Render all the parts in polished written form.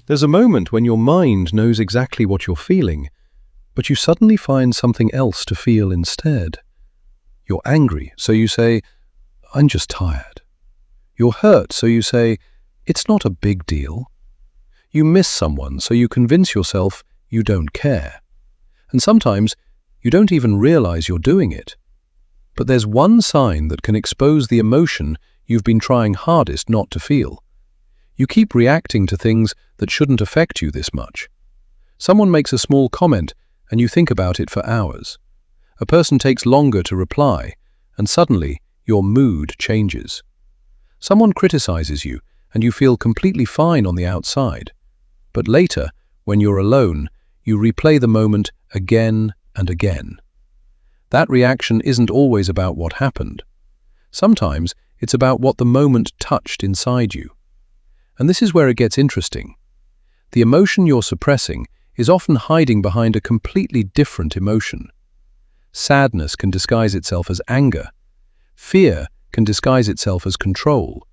There's a moment when your mind knows exactly what you're feeling, but you suddenly find something else to feel instead. You're angry, so you say, "I'm just tired." You're hurt, so you say, "It's not a big deal." You miss someone, so you convince yourself you don't care. And sometimes you don't even realize you're doing it. But there's one sign that can expose the emotion you've been trying hardest not to feel. You keep reacting to things that shouldn't affect you this much. Someone makes a small comment and you think about it for hours. A person takes longer to reply, and suddenly your mood changes. Someone criticizes you and you feel completely fine on the outside. But later, when you're alone, you replay the moment again and again. That reaction isn't always about what happened. Sometimes it's about what the moment touched inside you. And this is where it gets interesting. The emotion you're suppressing is often hiding behind a completely different emotion. Sadness can disguise itself as anger. Fear can disguise itself as control.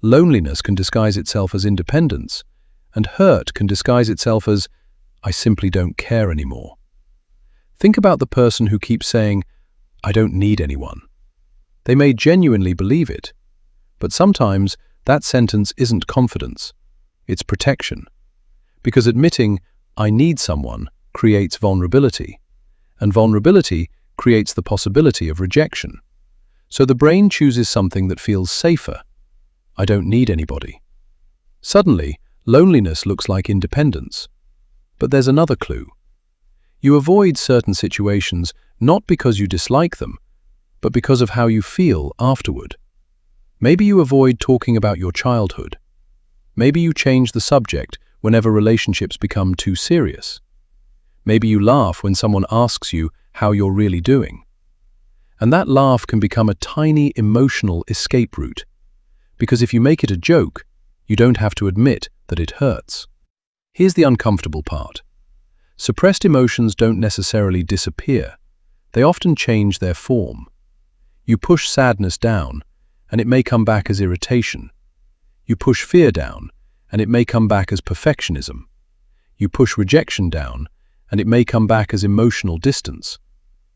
Loneliness can disguise itself as independence. And hurt can disguise itself as, "I simply don't care anymore." Think about the person who keeps saying, "I don't need anyone." They may genuinely believe it, but sometimes that sentence isn't confidence, it's protection. Because admitting, "I need someone," creates vulnerability, and vulnerability creates the possibility of rejection. So the brain chooses something that feels safer. "I don't need anybody." Suddenly, loneliness looks like independence. But there's another clue. You avoid certain situations not because you dislike them, but because of how you feel afterward. Maybe you avoid talking about your childhood. Maybe you change the subject whenever relationships become too serious. Maybe you laugh when someone asks you how you're really doing. And that laugh can become a tiny emotional escape route. Because if you make it a joke, you don't have to admit that it hurts. Here's the uncomfortable part. Suppressed emotions don't necessarily disappear. They often change their form. You push sadness down, and it may come back as irritation. You push fear down, and it may come back as perfectionism. You push rejection down, and it may come back as emotional distance.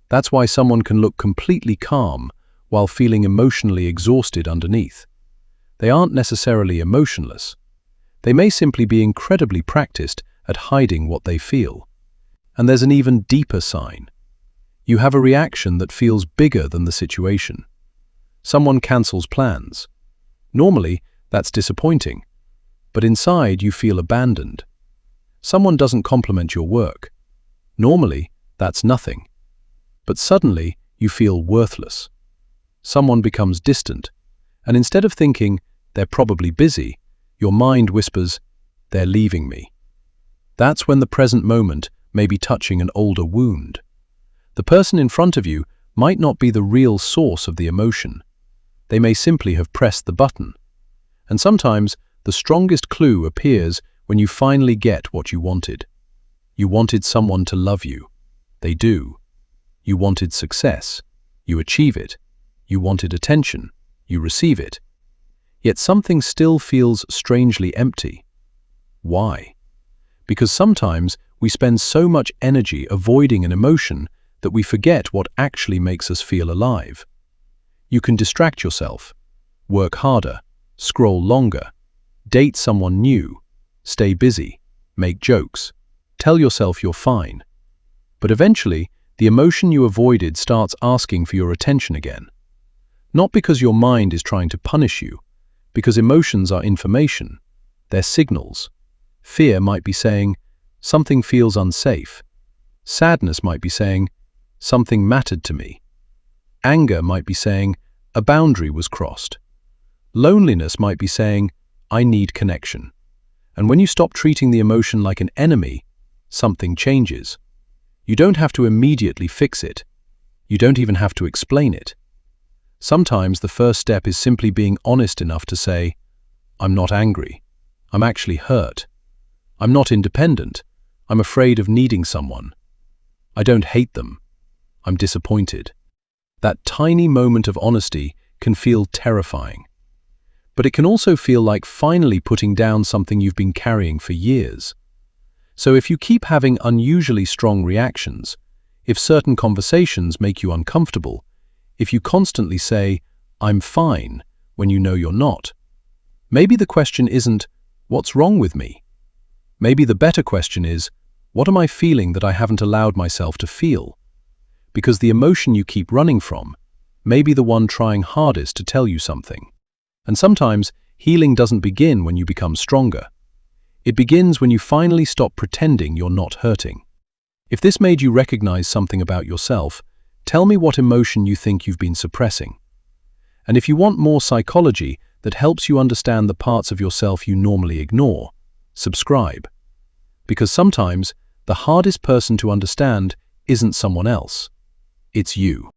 That's why someone can look completely calm while feeling emotionally exhausted underneath. They aren't necessarily emotionless. They may simply be incredibly practiced at hiding what they feel. And there's an even deeper sign. You have a reaction that feels bigger than the situation. Someone cancels plans. Normally, that's disappointing, but inside you feel abandoned. Someone doesn't compliment your work. Normally, that's nothing. But suddenly, you feel worthless. Someone becomes distant, and instead of thinking, "They're probably busy," your mind whispers, "They're leaving me." That's when the present moment may be touching an older wound. The person in front of you might not be the real source of the emotion. They may simply have pressed the button. And sometimes the strongest clue appears when you finally get what you wanted. You wanted someone to love you. They do. You wanted success. You achieve it. You wanted attention. You receive it. Yet something still feels strangely empty. Why? Because sometimes we spend so much energy avoiding an emotion that we forget what actually makes us feel alive. You can distract yourself, work harder, scroll longer, date someone new, stay busy, make jokes, tell yourself you're fine. But eventually, the emotion you avoided starts asking for your attention again. Not because your mind is trying to punish you, because emotions are information, they're signals. Fear might be saying, "Something feels unsafe." Sadness might be saying, "Something mattered to me." Anger might be saying, "A boundary was crossed." Loneliness might be saying, "I need connection." And when you stop treating the emotion like an enemy, something changes. You don't have to immediately fix it. You don't even have to explain it. Sometimes the first step is simply being honest enough to say, "I'm not angry. I'm actually hurt. I'm not independent. I'm afraid of needing someone. I don't hate them. I'm disappointed." That tiny moment of honesty can feel terrifying. but it can also feel like finally putting down something you've been carrying for years. So if you keep having unusually strong reactions, if certain conversations make you uncomfortable, if you constantly say, "I'm fine," when you know you're not, maybe the question isn't, "What's wrong with me?" Maybe the better question is, "What am I feeling that I haven't allowed myself to feel?" Because the emotion you keep running from may be the one trying hardest to tell you something. And sometimes healing doesn't begin when you become stronger. It begins when you finally stop pretending you're not hurting. If this made you recognize something about yourself, tell me what emotion you think you've been suppressing. And if you want more psychology that helps you understand the parts of yourself you normally ignore, subscribe. Because sometimes the hardest person to understand isn't someone else, it's you.